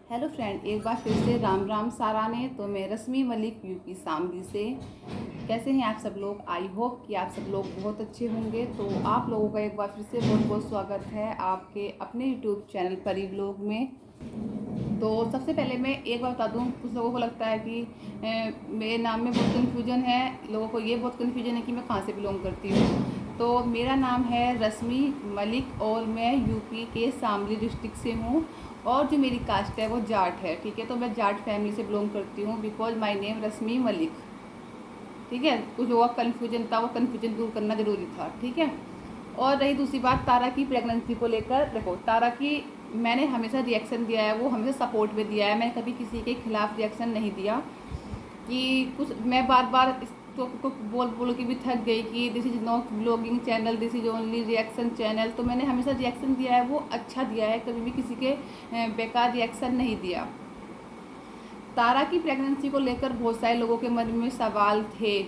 Hello friend, एक बार फिर से राम राम सारा ने। तो मैं रश्मि मलिक यूपी शामली से। कैसे हैं आप सब लोग? आई होप कि आप सब लोग बहुत अच्छे होंगे। तो आप लोगों का एक बार फिर से बहुत बहुत स्वागत है आपके अपने यूट्यूब चैनल परी व्लॉग में। तो सबसे पहले मैं एक बार बता दूं, कुछ लोगों को लगता है कि मेरे नाम में बहुत कन्फ्यूजन है। लोगों को ये बहुत कन्फ्यूजन है कि मैं कहाँ से बिलोंग करती हूँ। तो मेरा नाम है रश्मि मलिक और मैं यूपी के शामली डिस्ट्रिक्ट से हूँ। और जो मेरी कास्ट है वो जाट है, ठीक है। तो मैं जाट फैमिली से बिलोंग करती हूँ बिकॉज माई नेम रश्मि मलिक, ठीक है। कुछ लोगों का कन्फ्यूजन था, वो कन्फ्यूजन दूर करना ज़रूरी था, ठीक है। और रही दूसरी बात तारा की प्रेगनेंसी को लेकर, देखो तारा की मैंने हमेशा रिएक्शन दिया है, वो हमेशा सपोर्ट में दिया है। मैंने कभी किसी के खिलाफ रिएक्शन नहीं दिया कि कुछ मैं बार बार इसको बोल बोल के भी थक गई कि this is not blogging channel, this is only reaction channel. तो मैंने हमेशा रिएक्शन दिया है, वो अच्छा दिया है, कभी भी किसी के बेकार रिएक्शन नहीं दिया। तारा की प्रेगनेंसी को लेकर बहुत सारे लोगों के मन में सवाल थे,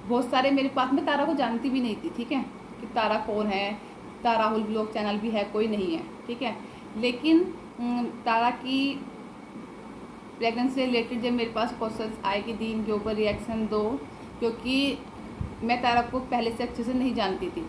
बहुत सारे मेरे पास। मैं तारा को जानती भी नहीं थी, ठीक है, कि तारा कौन है, तारा राहुल ब्लॉग चैनल भी है, कोई नहीं है, ठीक है। लेकिन तारा की प्रेगनेंसी से रिलेटेड जब मेरे पास क्वेश्चंस आए कि दी इनके ऊपर रिएक्शन दो, क्योंकि मैं तारा को पहले से अच्छे से नहीं जानती थी।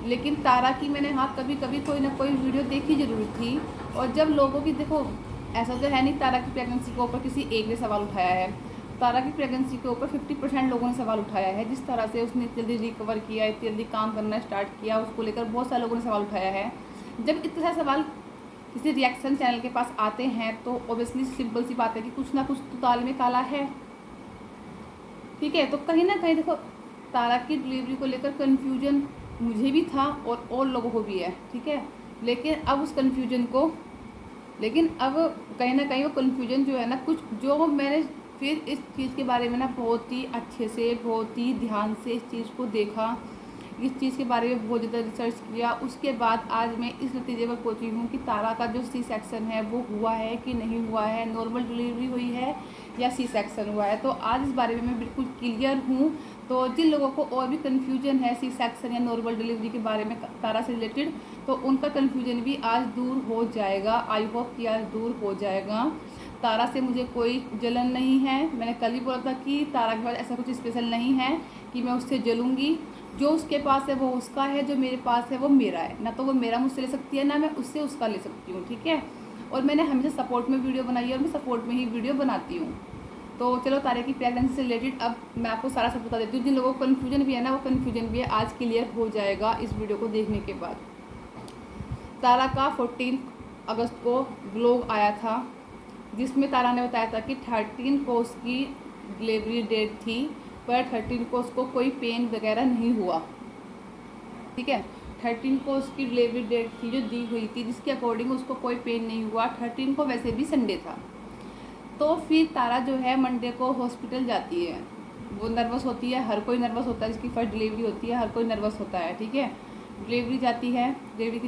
लेकिन तारा की मैंने हाँ कभी कभी कोई ना कोई वीडियो देखी जरूर थी। और जब लोगों की, देखो ऐसा तो है नहीं तारा की प्रेगनेंसी के ऊपर किसी एक ने सवाल उठाया है। तारा की प्रेगनेंसी के ऊपर 50% लोगों ने सवाल उठाया है। जिस तरह से उसने जल्दी रिकवर किया, इतनी जल्दी काम करना स्टार्ट किया, उसको लेकर बहुत सारे लोगों ने सवाल उठाया है। जब इतने सारे सवाल किसी रिएक्शन चैनल के पास आते हैं तो ऑब्वियसली सिंपल सी बात है कि कुछ ना कुछ तो ताल में काला है, ठीक है। तो कहीं ना कहीं देखो तारा की डिलीवरी को लेकर कन्फ्यूजन मुझे भी था और लोगों को भी है, ठीक है। लेकिन अब उस कन्फ्यूजन को, लेकिन अब कहीं ना कहीं वो कन्फ्यूजन जो है ना, कुछ जो मैंने फिर इस चीज़ के बारे में ना बहुत ही अच्छे से, बहुत ही ध्यान से इस चीज़ को देखा, इस चीज़ के बारे में बहुत ज़्यादा रिसर्च किया। उसके बाद आज मैं इस नतीजे पर पहुंची हूँ कि तारा का जो सी सेक्शन है वो हुआ है कि नहीं हुआ है, नॉर्मल डिलीवरी हुई है या सी सेक्शन हुआ है। तो आज इस बारे में मैं बिल्कुल क्लियर हूँ। तो जिन लोगों को और भी कन्फ्यूजन है सी सेक्शन या नॉर्मल डिलीवरी के बारे में तारा से रिलेटेड, तो उनका कन्फ्यूजन भी आज दूर हो जाएगा। आई होप कि आज दूर हो जाएगा। तारा से मुझे कोई जलन नहीं है। मैंने कल ही बोला था कि तारा के पास ऐसा कुछ स्पेशल नहीं है कि मैं उससे जलूँगी। जो उसके पास है वो उसका है, जो मेरे पास है वो मेरा है। ना तो वो मेरा मुझसे ले सकती है, ना मैं उससे उसका ले सकती हूँ, ठीक है। और मैंने हमेशा सपोर्ट में वीडियो बनाई है और मैं सपोर्ट में ही वीडियो बनाती हूँ। तो चलो तारे की प्रेगनेंसी से रिलेटेड अब मैं आपको सारा सब बता देती हूँ। जिन लोगों को कन्फ्यूजन भी है ना, वो कन्फ्यूजन भी है आज क्लियर हो जाएगा इस वीडियो को देखने के बाद। तारा का 14 अगस्त को ब्लॉग आया था जिसमें तारा ने बताया था कि 13 को उसकी डिलीवरी डेट थी, पर 13 को उसको कोई पेन वगैरह नहीं हुआ, ठीक है। 13 को उसकी डिलीवरी डेट थी जो दी हुई थी, जिसके अकॉर्डिंग उसको कोई पेन नहीं हुआ। 13 को वैसे भी संडे था। तो फिर तारा जो है मंडे को हॉस्पिटल जाती है। वो नर्वस होती है, हर कोई नर्वस होता है, जिसकी फर्स्ट डिलीवरी होती है हर कोई नर्वस होता है, ठीक है। डिलीवरी की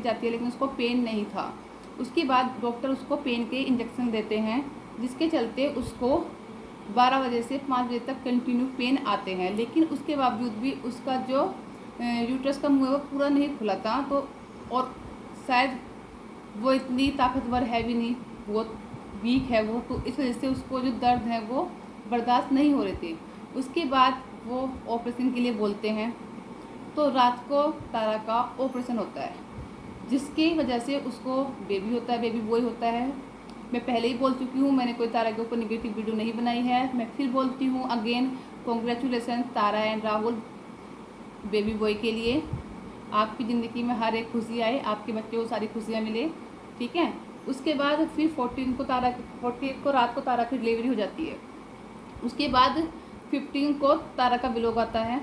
जाती है लेकिन उसको पेन नहीं था। उसके बाद डॉक्टर उसको पेन के इंजेक्शन देते हैं, जिसके चलते उसको 12 बजे से 5 बजे तक कंटिन्यू पेन आते हैं। लेकिन उसके बावजूद भी उसका जो यूट्रस का मुँह है वो पूरा नहीं खुला था। तो और शायद वो इतनी ताकतवर है भी नहीं, बहुत वीक है वो, तो इस वजह से उसको जो दर्द है वो बर्दाश्त नहीं हो रहे थे। उसके बाद वो ऑपरेशन के लिए बोलते हैं। तो रात को तारा का ऑपरेशन होता है, जिसकी वजह से उसको बेबी होता है, बेबी बॉय होता है। मैं पहले ही बोल चुकी हूँ, मैंने कोई तारा के ऊपर निगेटिव वीडियो नहीं बनाई है। मैं फिर बोलती हूँ again, congratulation Tara and Rahul baby boy के लिए। आपकी ज़िंदगी में हर एक खुशी आए, आपके बच्चे को सारी खुशियाँ मिले, ठीक है। उसके बाद फिर 14 को रात को तारा की डिलीवरी हो जाती है। उसके बाद 15 को तारा का व्लॉग आता है,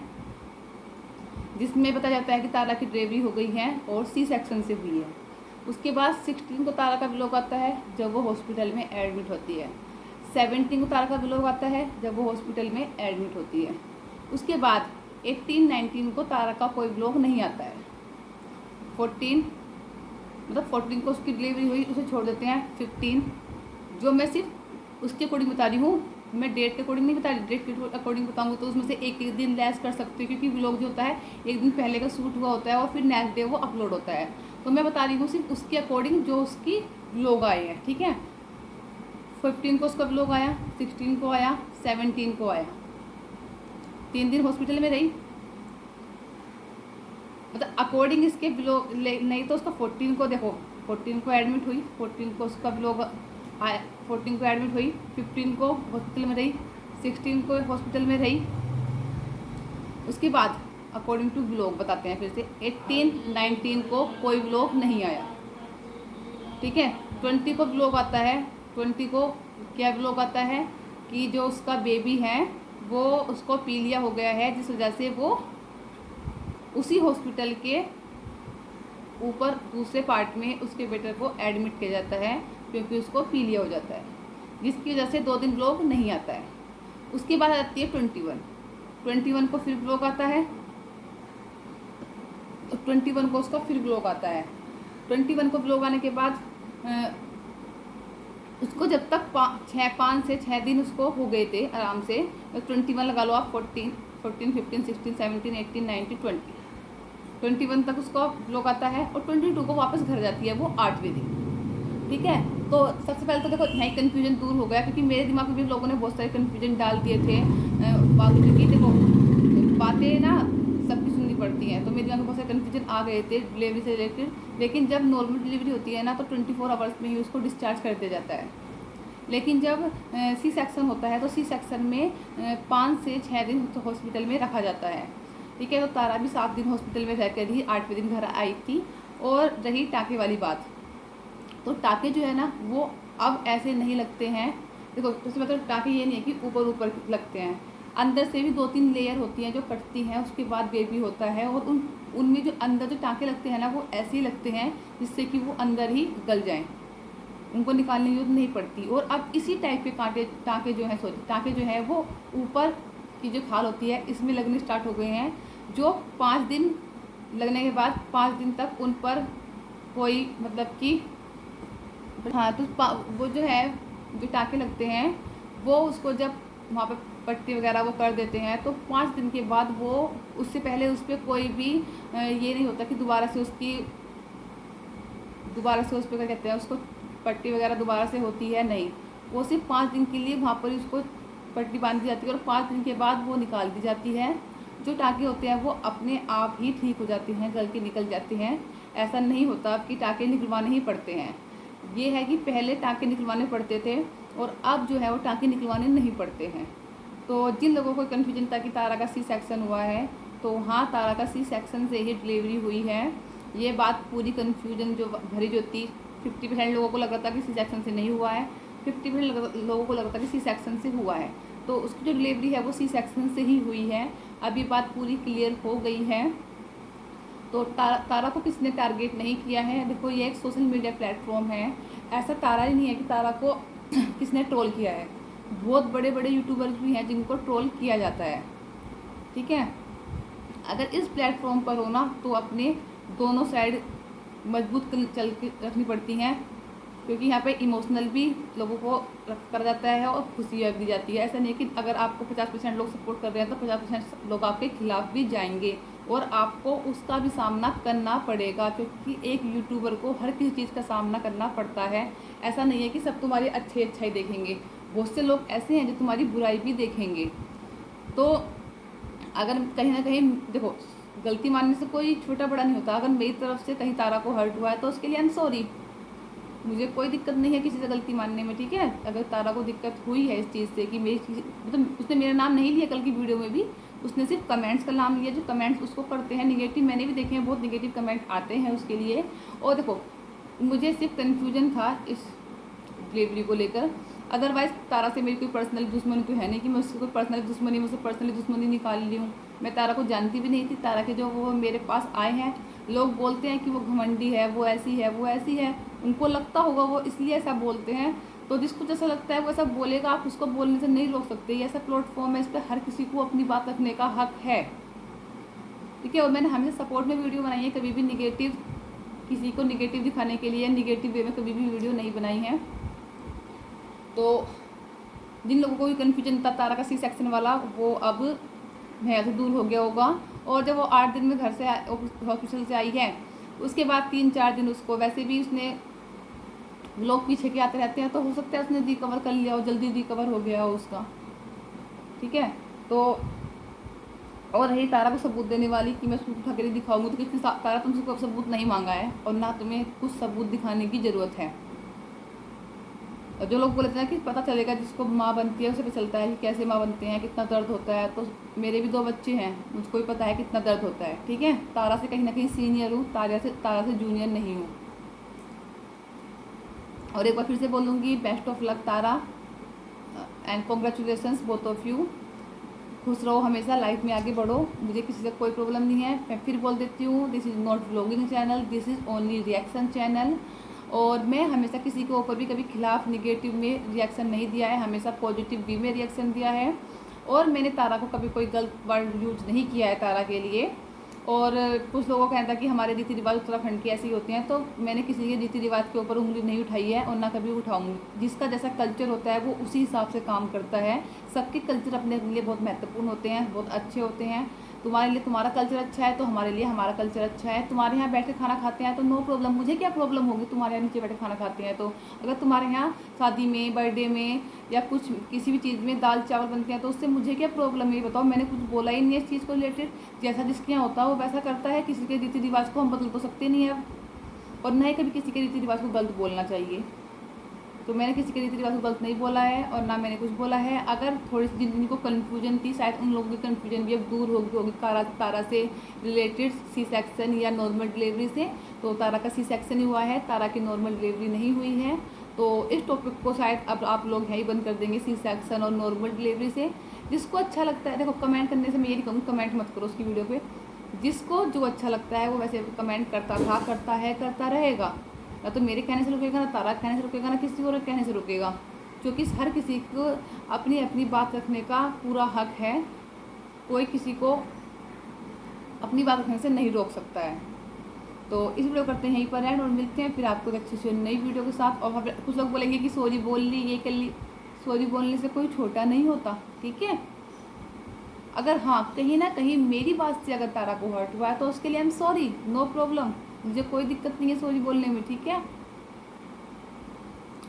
जिसमें बताया जाता है कि तारा की डिलीवरी हो गई है और सी सेक्शन से हुई है। उसके बाद 16 को तारा का व्लॉग आता है जब वो हॉस्पिटल में एडमिट होती है। 17 को तारा का व्लॉग आता है जब वो हॉस्पिटल में एडमिट होती है। उसके बाद 18, 19 को तारा का कोई व्लॉग नहीं आता है। 14 को उसकी डिलीवरी हुई, उसे छोड़ देते हैं। 15 जो मैं सिर्फ उसके अकॉर्डिंग बता रही हूँ, मैं डेट के अकॉर्डिंग नहीं बता रही। डेट के अकॉर्डिंग बताऊँगी तो उसमें से एक दिन लेस कर सकती हूँ, क्योंकि व्लॉग जो होता है एक दिन पहले का शूट हुआ होता है और फिर नेक्स्ट डे वो अपलोड होता है। तो मैं बता रही हूँ सिर्फ उसके अकॉर्डिंग जो उसकी व्लॉग आए हैं, ठीक है। 15 को उसका व्लॉग आया, 16 को आया, 17 को आया। 3 दिन हॉस्पिटल में रही, मतलब अकॉर्डिंग इसके व्लॉग। नहीं तो उसका 14 को देखो, 14 को एडमिट हुई, 14 को उसका व्लॉग आया, 14 को एडमिट हुई, 15 को हॉस्पिटल में रही, 16 को हॉस्पिटल में रही। उसके बाद अकॉर्डिंग टू व्लॉग बताते हैं फिर से, 18, 19 को कोई व्लॉग नहीं आया, ठीक है। 20 को व्लॉग आता है। 20 को क्या व्लॉग आता है कि जो उसका बेबी है वो उसको पीलिया हो गया है, जिस वजह से वो उसी हॉस्पिटल के ऊपर दूसरे पार्ट में उसके बेटे को एडमिट किया जाता है, क्योंकि उसको पीलिया हो जाता है, जिसकी वजह से 2 दिन व्लॉग नहीं आता है। उसके बाद आती है 21 को फिर व्लॉग आता है, 21 को उसका फिर व्लॉग आता है। 21 को व्लॉग आने के बाद उसको जब तक 5 से 6 दिन उसको हो गए थे आराम से, 21 लगा लो आप, 14, 15, 16, 17, 18, 19, 20, 21 तक उसका व्लॉग आता है। और 22 को वापस घर जाती है वो 8वें दिन, ठीक है। तो सबसे पहले तो देखो यहाँ कन्फ्यूजन दूर हो गया, क्योंकि मेरे दिमाग में भी लोगों ने बहुत सारे कन्फ्यूजन डाल दिए थे। क्योंकि देखो बातें ना सबकी सुननी पड़ती हैं, तो मेरे दिमाग में बहुत सारे कन्फ्यूजन आ गए थे डिलीवरी से रिलेटेड। लेकिन जब नॉर्मल डिलीवरी होती है ना, तो 24 आवर्स में ही उसको डिस्चार्ज कर दिया जाता है। लेकिन जब सी सेक्शन होता है तो सी सेक्शन में 5 से 6 दिन हॉस्पिटल में रखा जाता है, ठीक है। तो तारा भी 7 दिन हॉस्पिटल में रहकर ही 8वें दिन घर आई थी। और रही टाँके वाली बात, तो टाँके जो है ना वो अब ऐसे नहीं लगते हैं। देखो उसमें मतलब टाँके ये नहीं है कि ऊपर ऊपर लगते हैं, अंदर से भी 2-3 लेयर होती हैं जो कटती हैं, उसके बाद बेबी होता है। और उनमें जो अंदर जो टाँके लगते हैं ना, वो ऐसे ही लगते हैं जिससे कि वो अंदर ही गल जाएं, उनको निकालने की जरूरत नहीं पड़ती। और अब इसी टाइप के टाँके जो हैं, टाँके जो है वो ऊपर की जो खाल होती है इसमें लगने स्टार्ट हो गए हैं, जो 5 दिन लगने के बाद 5 दिन तक उन पर कोई मतलब कि हाँ, तो वो जो है जो टाँके लगते हैं वो उसको जब वहाँ पे पट्टी वगैरह वो कर देते हैं, तो 5 दिन के बाद वो, उससे पहले उस पर कोई भी ये नहीं होता कि दोबारा से उस पर क्या कहते हैं, उसको पट्टी वगैरह दोबारा से होती है, नहीं। वो सिर्फ 5 दिन के लिए वहाँ पर उसको पट्टी बांधी जाती है और 5 दिन के बाद वो निकाल दी जाती है। जो टाँके होते हैं वो अपने आप ही ठीक हो जाते हैं, गल के निकल जाते हैं। ऐसा नहीं होता कि टाँके निकलवाने ही पड़ते हैं। ये है कि पहले टाँके निकलवाने पड़ते थे और अब जो है वो टाँके निकलवाने नहीं पड़ते हैं। तो जिन लोगों को कन्फ्यूजन था कि तारा का सी सेक्शन हुआ है, तो हाँ, तारा का सी सेक्शन से ही डिलीवरी हुई है। ये बात पूरी कन्फ्यूजन जो भरी जो थी, 50% लोगों को लग रहा था कि सी सेक्शन से नहीं हुआ है, 50% लोगों को लग रहा था कि सी सेक्शन से हुआ है। तो उसकी जो डिलीवरी है वो सी सेक्शन से ही हुई है। अब ये बात पूरी क्लियर हो गई है। तो तारा को किसने टारगेट नहीं किया है। देखो ये एक सोशल मीडिया प्लेटफॉर्म है, ऐसा तारा ही नहीं है कि तारा को किसने ट्रोल किया है। बहुत बड़े बड़े यूट्यूबर्स भी हैं जिनको ट्रोल किया जाता है, ठीक है। अगर इस प्लेटफॉर्म पर हो ना, तो अपने दोनों साइड मजबूत चल के रखनी पड़ती हैं, क्योंकि यहाँ पे इमोशनल भी लोगों को करा जाता है और खुशी दी जाती है। ऐसा नहीं है कि अगर आपको 50% लोग सपोर्ट कर रहे हैं तो 50% लोग आपके खिलाफ भी जाएंगे और आपको उसका भी सामना करना पड़ेगा, क्योंकि एक यूट्यूबर को हर किसी चीज़ का सामना करना पड़ता है। ऐसा नहीं है कि सब तुम्हारी अच्छा ही देखेंगे, बहुत से लोग ऐसे हैं जो तुम्हारी बुराई भी देखेंगे। तो अगर कहीं ना कहीं देखो, गलती मानने से कोई छोटा बड़ा नहीं होता। अगर मेरी तरफ से कहीं तारा को हर्ट हुआ है तो उसके लिए आई एम सॉरी, मुझे कोई दिक्कत नहीं है किसी से गलती मानने में, ठीक है। अगर तारा को दिक्कत हुई है इस चीज़ से कि मेरी चीज़, मतलब उसने मेरा नाम नहीं लिया कल की वीडियो में भी, उसने सिर्फ कमेंट्स का नाम लिया। जो कमेंट्स उसको करते हैं निगेटिव, मैंने भी देखे हैं, बहुत निगेटिव कमेंट आते हैं उसके लिए। और देखो मुझे सिर्फ कन्फ्यूजन था इस डिलीवरी को लेकर, अदरवाइज़ तारा से मेरी कोई पर्सनल दुश्मनी तो है नहीं कि मैं उससे कोई पर्सनल दुश्मनी, मुझसे पर्सनली दुश्मनी निकाल ली हूँ। मैं तारा को जानती भी नहीं थी। तारा के जो वो मेरे पास आए हैं, लोग बोलते हैं कि वो घमंडी है, वो ऐसी है, वो ऐसी है, उनको लगता होगा वो इसलिए ऐसा बोलते हैं। तो जिसको जैसा लगता है वो ऐसा बोलेगा, आप उसको बोलने से नहीं रोक सकते। ये ऐसा प्लेटफॉर्म है, इस पर हर किसी को अपनी बात रखने का हक है, ठीक है। और मैंने हमेशा सपोर्ट में वीडियो बनाई है, कभी भी निगेटिव, किसी को निगेटिव दिखाने के लिए निगेटिव वे में कभी भी वीडियो नहीं बनाई है। तो जिन लोगों को भी कन्फ्यूजन था तारा का सी सेक्शन वाला, वो अब भैया से दूर हो गया होगा। और जब वो 8 दिन में घर से हॉस्पिटल से आई है, उसके बाद 3-4 दिन उसको वैसे भी उसने लोग पीछे के आते रहते हैं, तो हो सकता है उसने रिकवर कर लिया हो, जल्दी रिकवर हो गया हो उसका, ठीक है। तो और रही तारा को सबूत देने वाली कि मैं सबूत उठा कर दिखाऊंगी, तो किसने तारा तुमसे कोई सबूत नहीं मांगा है और ना तुम्हें कुछ सबूत दिखाने की ज़रूरत है। और जो लोग बोलते हैं कि पता चलेगा, जिसको माँ बनती है उसे पता चलता है कि कैसे माँ बनते हैं, कितना दर्द होता है। तो मेरे भी 2 बच्चे हैं, मुझको भी पता है कितना दर्द होता है, ठीक है। तारा से कहीं ना कहीं सीनियर हूँ, तारा से जूनियर नहीं हूँ। और एक बार फिर से बोलूँगी, best of luck Tara and congratulations both of you. खुश रहो हमेशा, लाइफ में आगे बढ़ो, मुझे किसी से कोई प्रॉब्लम नहीं है। मैं फिर बोल देती हूँ, this is not vlogging channel, this is only reaction channel. और मैं हमेशा किसी के ऊपर भी कभी खिलाफ निगेटिव में रिएक्शन नहीं दिया है, हमेशा पॉजिटिव वे में रिएक्शन दिया है। और मैंने तारा को कभी कोई गलत वर्ड यूज नहीं किया है तारा के लिए। और कुछ लोगों का कहता है कि हमारे रीति रिवाज उत्तराखंड के ऐसे ही होते हैं, तो मैंने किसी के रीति रिवाज के ऊपर उंगली नहीं उठाई है और ना कभी उठाऊंगी। जिसका जैसा कल्चर होता है वो उसी हिसाब से काम करता है। सबके कल्चर अपने लिए बहुत महत्वपूर्ण होते हैं, बहुत अच्छे होते हैं। तुम्हारे लिए तुम्हारा कल्चर अच्छा है तो हमारे लिए हमारा कल्चर अच्छा है। तुम्हारे यहाँ बैठ के खाना खाते हैं तो नो प्रॉब्लम, मुझे क्या प्रॉब्लम होगी तुम्हारे यहाँ नीचे बैठ के खाना खाते हैं तो। अगर तुम्हारे यहाँ शादी में, बर्थडे में या कुछ किसी भी चीज़ में दाल चावल बनते हैं तो उससे मुझे क्या प्रॉब्लम है, ये बताओ। मैंने कुछ बोला ही नहीं है इस चीज़ को रिलेटेड। जैसा जिसके यहाँ होता है वो वैसा करता है, किसी के रीति रिवाज को हम बदल तो सकते नहीं है और न ही कभी किसी के रीति रिवाज को गलत बोलना चाहिए। तो मैंने किसी के रीति रिवाज को गलत नहीं बोला है और ना मैंने कुछ बोला है। अगर थोड़ी सी जिनको कन्फ्यूजन थी, शायद उन लोगों की कन्फ्यूजन भी अब दूर होगी तारा से रिलेटेड सी सेक्शन या नॉर्मल डिलीवरी से। तो तारा का सी सेक्शन ही हुआ है, तारा की नॉर्मल डिलीवरी नहीं हुई है। तो इस टॉपिक को शायद अब आप लोग यहीं बंद कर देंगे, सी सेक्शन और नॉर्मल डिलीवरी से। जिसको अच्छा लगता है, देखो कमेंट करने से मैं ये नहीं कहूँगी कमेंट मत करो उसकी वीडियो पे। जिसको जो अच्छा लगता है वो वैसे कमेंट करता था, करता है, करता रहेगा। ना तो मेरे कहने से रुकेगा, ना तारा कहने से रुकेगा, ना किसी और कहने से रुकेगा। क्योंकि हर किसी को अपनी अपनी बात रखने का पूरा हक है, कोई किसी को अपनी बात रखने से नहीं रोक सकता है। तो इस वीडियो करते हैं यहीं पर एंड और मिलते हैं फिर आपको एक अच्छी सी नई वीडियो के साथ। और कुछ लोग बोलेंगे कि सॉरी बोल ली, ये कर ली। सॉरी बोलने से कोई छोटा नहीं होता, ठीक है। अगर हाँ कहीं ना कहीं मेरी बात से अगर तारा को हर्ट हुआ है तो उसके लिए I am sorry, no problem, मुझे कोई दिक्कत नहीं है सॉरी बोलने में, ठीक है।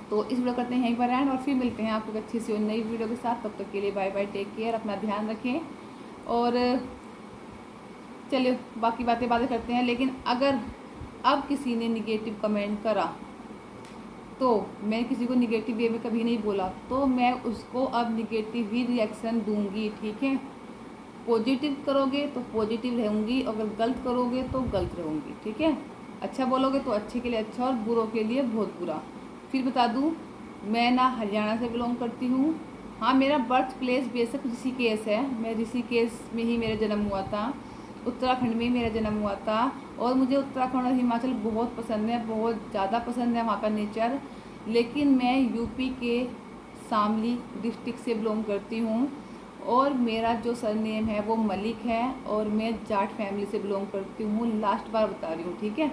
तो इस वीडियो करते हैं यहीं पर एंड और फिर मिलते हैं आपको अच्छी सी नई वीडियो के साथ। तब तक के लिए बाय बाय, टेक केयर, अपना ध्यान रखें। और चलिए बाकी बातें करते हैं। लेकिन अगर अब किसी ने निगेटिव कमेंट करा तो मैं किसी को निगेटिव वे में कभी नहीं बोला, तो मैं उसको अब निगेटिव ही रिएक्शन दूंगी, ठीक है। पॉजिटिव करोगे तो पॉजिटिव रहूँगी, अगर गलत करोगे तो गलत रहूँगी, ठीक है। अच्छा बोलोगे तो अच्छे के लिए अच्छा और बुरों के लिए बहुत बुरा। फिर बता दूँ, मैं ना हरियाणा से बिलोंग करती हूँ। हाँ, मेरा बर्थ प्लेस बेशक ऋषिकेश है, मैं ऋषिकेश में ही मेरा जन्म हुआ था, उत्तराखंड में ही मेरा जन्म हुआ था। और मुझे उत्तराखंड और हिमाचल बहुत पसंद है, बहुत ज़्यादा पसंद है वहाँ का नेचर। लेकिन मैं यूपी के शामली डिस्ट्रिक्ट से बिलोंग करती हूँ और मेरा जो सरनेम है वो मलिक है और मैं जाट फैमिली से बिलोंग करती हूँ। लास्ट बार बता रही हूँ, ठीक है।